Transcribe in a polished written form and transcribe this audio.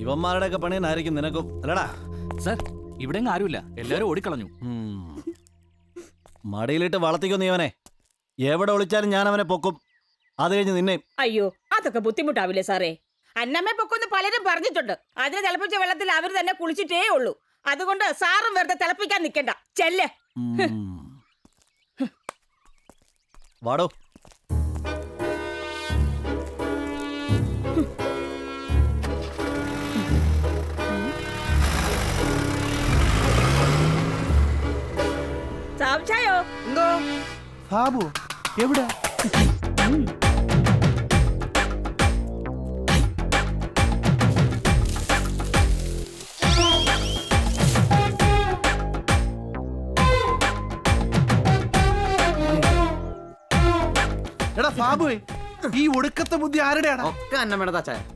ഇവന്മാരുടെയൊക്കെ പണിയനായിരിക്കും നിനക്കും അല്ലടാ. സർ, ഇവിടെ ആരുമില്ല, എല്ലാരും ഓടിക്കളഞ്ഞു. മടിയിലിട്ട് വളർത്തിക്കോ നീ അവനെ. എവിടെ ഒളിച്ചാലും ഞാൻ അവനെ പൊക്കും. അത് കഴിഞ്ഞ് നിന്നെ. അയ്യോ, അതൊക്കെ ബുദ്ധിമുട്ടാവില്ലേ സാറേ? അന്നമ്മയെ പൊക്കൊന്ന് പലരും പറഞ്ഞിട്ടുണ്ട്. അതിന് തിളപ്പിച്ച വെള്ളത്തിൽ അവർ തന്നെ കുളിച്ചിട്ടേ ഉള്ളൂ. അതുകൊണ്ട് സാറും വെറുതെ തിളപ്പിക്കാൻ നിൽക്കണ്ട, ചെല്ല്. വാടോ. സാംശയോ? എന്തോ ബാബു എവിടെ? എടാ ബാബു, ഈ ഒടുക്കത്തെ ബുദ്ധി ആരുടെയാണ്? ഒക്കെ അന്നമ്മയുടെ ചായ.